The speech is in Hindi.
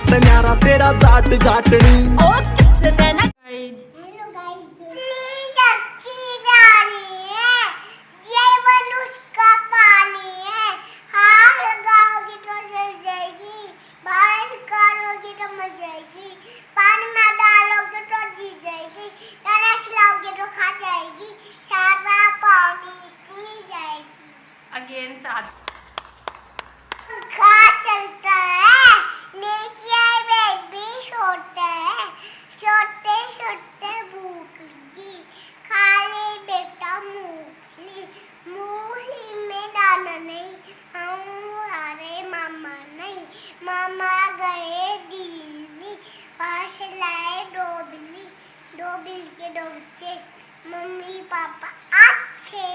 पे न्यारा तेरा जाट जाटनी। ओ किसने ना गाइस हेलो गाइस, टक्की जा रही है, जीवन उसका पानी है। हाथ लगाओगी तो जल जाएगी, बाहर करोगी तो मर जाएगी, पानी में डालोगे तो जी जाएगी, दाना खिलाओगे तो खा जाएगी, सारा पानी पी जाएगी। अगेन साथ पंखा चलता है, नीचे बेबी सोता है, सोते सोते भूख लगी, खा ले बेटा मूंगफली, मूंगफली में दाना नहीं, हमारे मामा नहीं, मामा गए दिल्ली, पास लाए दो बिल्ली के दो बच्चे, मम्मी पापा अच्छे।